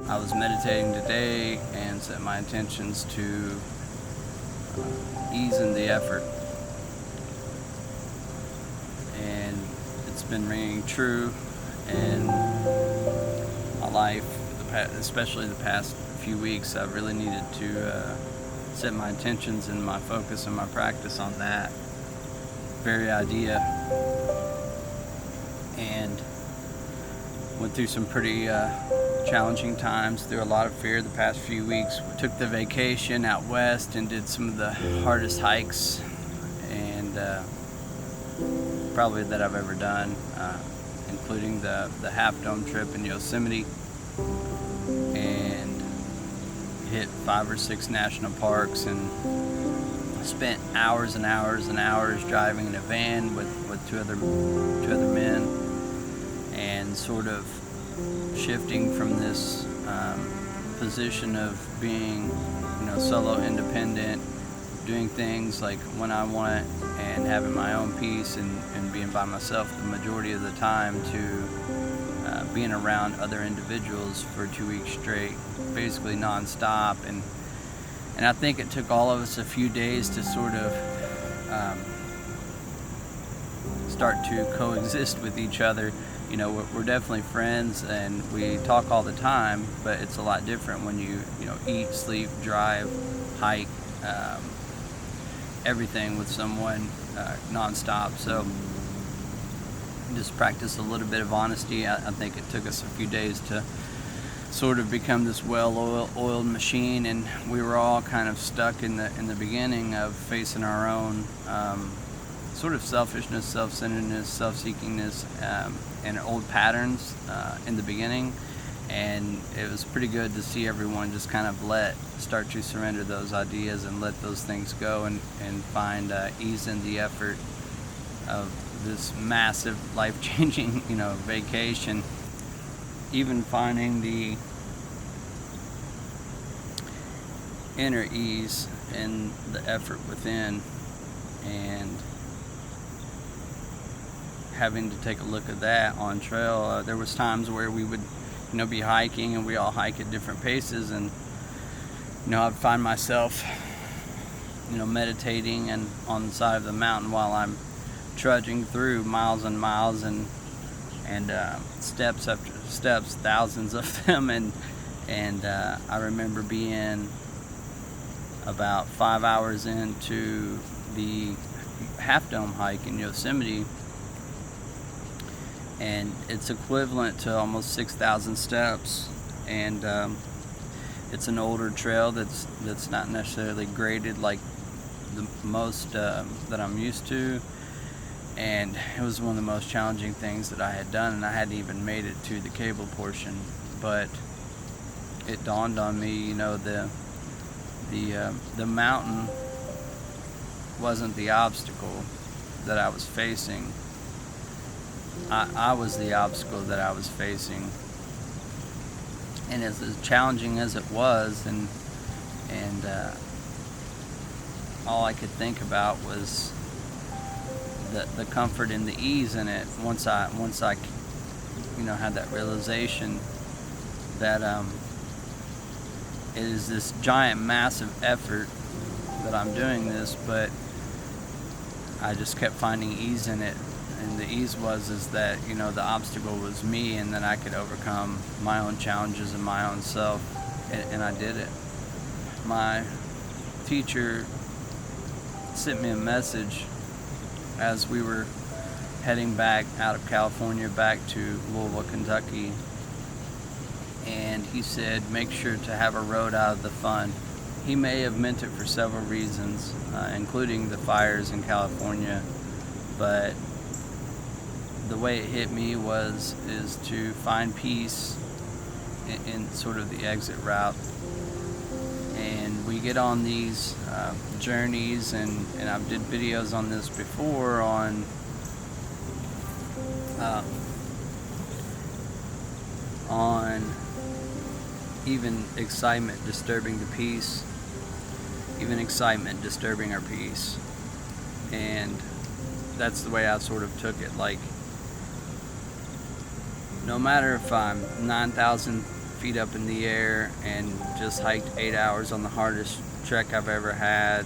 I was meditating today and set my intentions to ease in the effort, and it's been ringing true in my life, especially the past few weeks. I've really needed to set my intentions and my focus and my practice on that very idea, and went through some pretty challenging times, through a lot of fear the past few weeks. We took the vacation out west and did some of the hardest hikes and probably that I've ever done, including the Half Dome trip in Yosemite, and hit 5 or 6 national parks, and spent hours and hours and hours driving in a van with two other men, and sort of shifting from this position of being, solo independent, doing things like when I want and having my own peace and being by myself the majority of the time, to being around other individuals for 2 weeks straight, basically nonstop. And I think it took all of us a few days to sort of start to coexist with each other. We're definitely friends and we talk all the time, but it's a lot different when you eat, sleep, drive, hike, everything with someone nonstop. So just practice a little bit of honesty. I think it took us a few days to sort of become this well-oiled machine, and we were all kind of stuck in the beginning of facing our own sort of selfishness, self-centeredness, self-seekingness, and old patterns in the beginning. And it was pretty good to see everyone just kind of start to surrender those ideas and let those things go, and find ease in the effort of this massive life-changing vacation. Even finding the inner ease and the effort within, and having to take a look at that on trail. There was times where we would be hiking, and we all hike at different paces, and I'd find myself meditating and on the side of the mountain while I'm trudging through miles and miles, and steps after steps, thousands of them, and I remember being about 5 hours into the Half Dome hike in Yosemite, and it's equivalent to almost 6,000 steps, and it's an older trail that's not necessarily graded like the most that I'm used to. And it was one of the most challenging things that I had done, and I hadn't even made it to the cable portion. But it dawned on me, the mountain wasn't the obstacle that I was facing. I was the obstacle that I was facing. And as challenging as it was, and all I could think about was the comfort and the ease in it. Once I had that realization that it is this giant, massive effort that I'm doing this, but I just kept finding ease in it. And the ease is that the obstacle was me, and then I could overcome my own challenges and my own self, and I did it. My teacher sent me a message as we were heading back out of California back to Louisville, Kentucky, and he said, make sure to have a road out of the fun. He may have meant it for several reasons, including the fires in California, but the way it hit me is to find peace in sort of the exit route. And we get on these journeys, and I've did videos on this before, on even excitement disturbing the peace, even excitement disturbing our peace. And that's the way I sort of took it. Like, no matter if I'm 9,000 feet up in the air and just hiked 8 hours on the hardest trek I've ever had,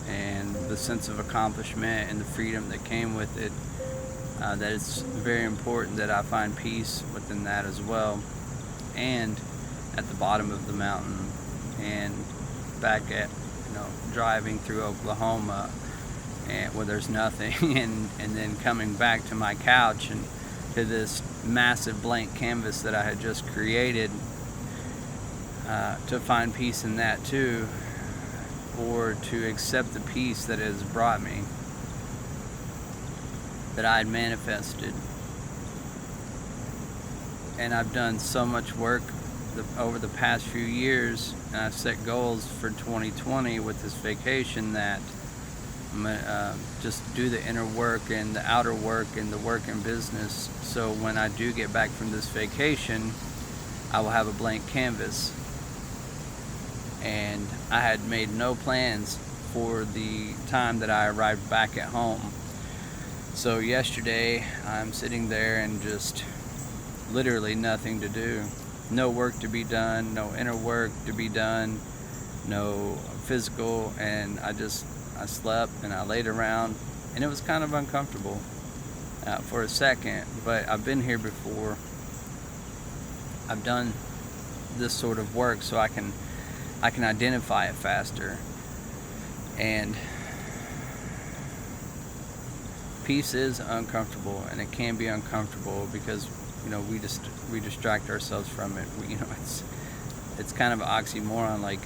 and the sense of accomplishment and the freedom that came with it, that it's very important that I find peace within that as well. And at the bottom of the mountain, and back at, driving through Oklahoma, and where there's nothing, and then coming back to my couch and to this massive blank canvas that I had just created, to find peace in that too, or to accept the peace that it has brought me, that I had manifested. And I've done so much work over the past few years, and I've set goals for 2020 with this vacation, that I'm gonna just do the inner work and the outer work and the work in business, so when I do get back from this vacation, I will have a blank canvas. And I had made no plans for the time that I arrived back at home. So yesterday I'm sitting there and just literally nothing to do. No work to be done, no inner work to be done, no physical, and I slept and I laid around, and it was kind of uncomfortable for a second, but I've been here before. I've done this sort of work, so I can identify it faster. And peace is uncomfortable, and it can be uncomfortable because we distract ourselves from it. It's kind of an oxymoron. Like,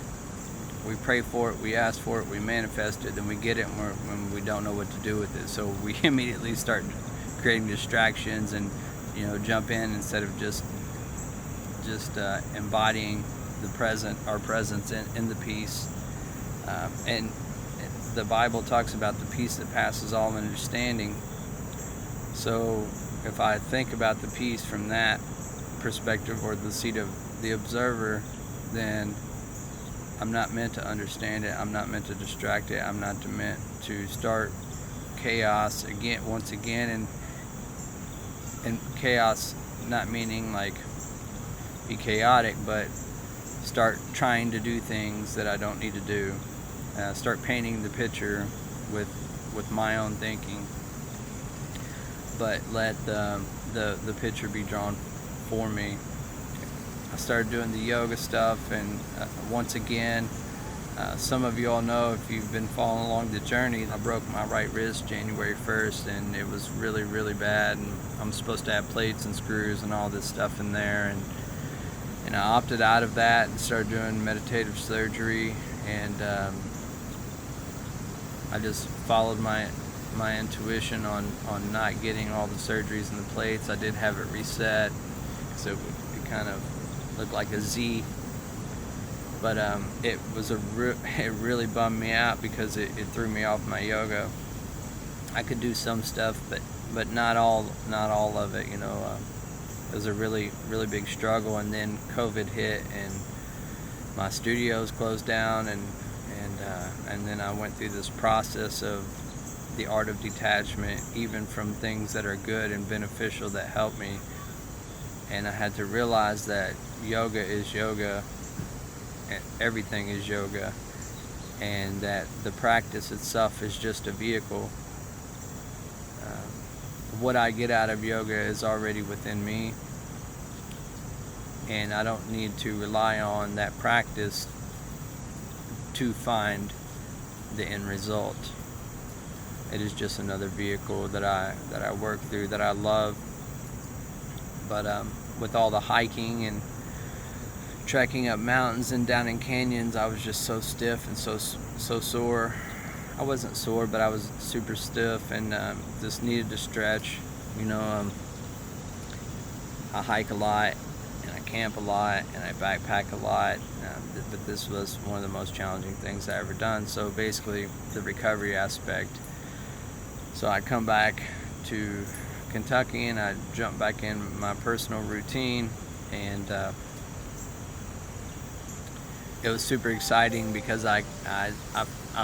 we pray for it, we ask for it, we manifest it, then we get it when we don't know what to do with it. So we immediately start creating distractions and jump in instead of just embodying our presence in the peace. And the Bible talks about the peace that passes all understanding. So if I think about the peace from that perspective, or the seat of the observer, then I'm not meant to understand it. I'm not meant to distract it. I'm not meant to start chaos once again. And chaos, not meaning like be chaotic, but start trying to do things that I don't need to do. Start painting the picture with my own thinking, but let the picture be drawn for me. I started doing the yoga stuff, and once again, some of you all know, if you've been following along the journey, I broke my right wrist January 1st, and it was really, really bad, and I'm supposed to have plates and screws and all this stuff in there, and I opted out of that and started doing meditative surgery, and I just followed my intuition on not getting all the surgeries and the plates. I did have it reset, so it kind of looked like a Z, but it really bummed me out because it threw me off my yoga. I could do some stuff, but not all of it. It was a really, really big struggle, and then COVID hit, and my studios closed down, and then I went through this process of the art of detachment, even from things that are good and beneficial that help me. And I had to realize that yoga is yoga, and everything is yoga, and that the practice itself is just a vehicle. What I get out of yoga is already within me, and I don't need to rely on that practice to find the end result. It is just another vehicle that I work through, that I love. But with all the hiking and trekking up mountains and down in canyons, I was just so stiff and so sore. I wasn't sore, but I was super stiff, and just needed to stretch. I hike a lot, and I camp a lot, and I backpack a lot, but this was one of the most challenging things I ever done. So basically, the recovery aspect. So I come back to Kentucky, and I jump back in my personal routine, and it was super exciting because I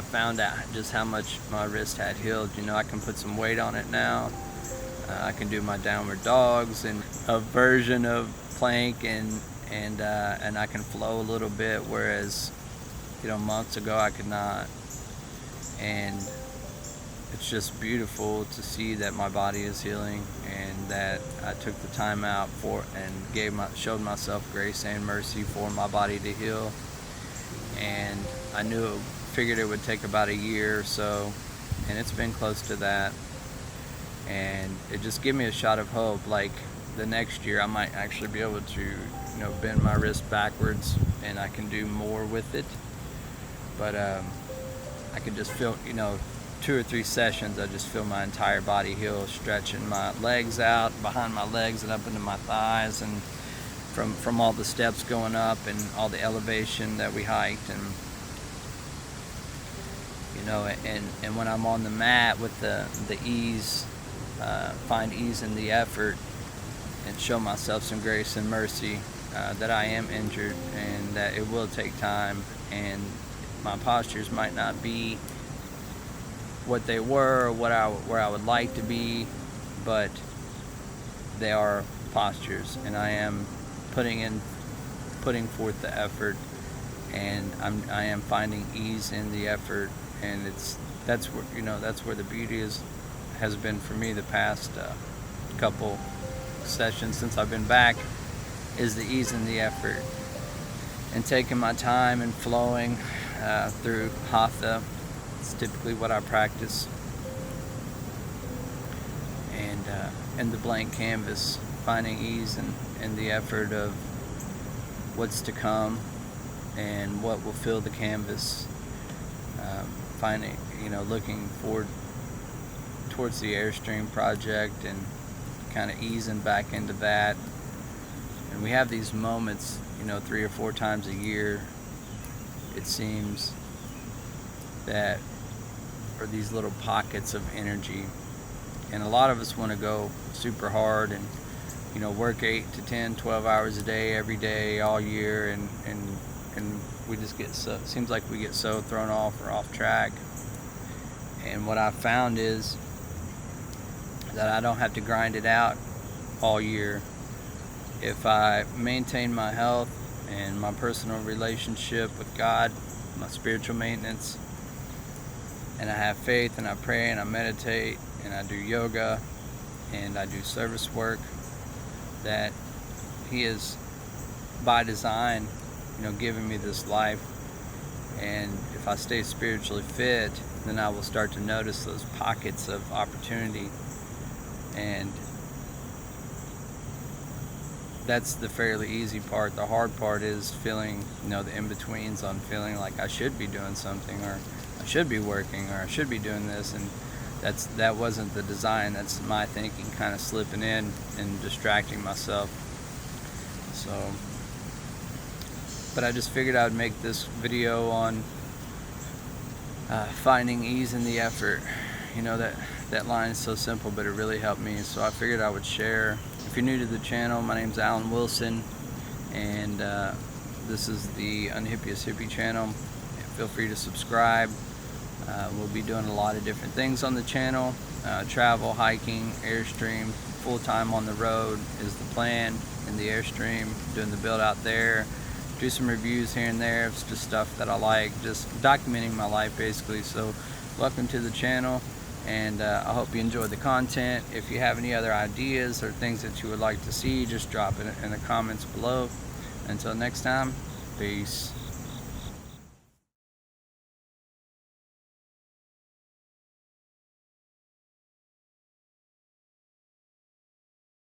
found out just how much my wrist had healed. I can put some weight on it now. I can do my downward dogs and a version of plank and and I can flow a little bit, whereas months ago I could not. And it's just beautiful to see that my body is healing, and that I took the time out for and showed myself grace and mercy for my body to heal. And I figured it would take about a year or so, and it's been close to that. And it just gave me a shot of hope, like the next year I might actually be able to bend my wrist backwards and I can do more with it. But I could just feel 2 or 3 sessions, I just feel my entire body heal, stretching my legs out behind my legs and up into my thighs, and from all the steps going up and all the elevation that we hiked. And and when I'm on the mat with the ease, find ease in the effort and show myself some grace and mercy, that I am injured and that it will take time, and my postures might not be what they were or where I would like to be, but they are postures, and I am putting forth the effort, and I am finding ease in the effort. And that's where the beauty has been for me the past couple sessions since I've been back, is the ease in the effort and taking my time and flowing through hatha. It's typically what I practice, and the blank canvas, finding ease in the effort of what's to come and what will fill the canvas. Looking forward towards the Airstream project and kind of easing back into that. And we have these moments, 3 or 4 times a year, it seems, that are these little pockets of energy. And a lot of us want to go super hard and work 8 to 10, 12 hours a day, every day, all year, and we just get so, it seems like we get so thrown off or off track. And what I've found is that I don't have to grind it out all year. If I maintain my health and my personal relationship with God, my spiritual maintenance, and I have faith, and I pray, and I meditate, and I do yoga, and I do service work, that He is by design giving me this life. And if I stay spiritually fit, then I will start to notice those pockets of opportunity. And that's the fairly easy part. The hard part is feeling, the in-betweens on feeling like I should be doing something, or I should be working, or I should be doing this. And that wasn't the design. That's my thinking kind of slipping in and distracting myself. So, but I just figured I would make this video on finding ease in the effort. That line is so simple, but it really helped me. So I figured I would share. If you're new to the channel, my name's Alan Wilson, and this is the Unhippiest Hippie channel. Feel free to subscribe. We'll be doing a lot of different things on the channel. Travel, hiking, Airstream, full-time on the road is the plan in the Airstream, doing the build out there. Do some reviews here and there. It's just stuff that I like, just documenting my life basically. So welcome to the channel, and I hope you enjoyed the content. If you have any other ideas or things that you would like to see, just drop it in the comments below. Until next time, peace.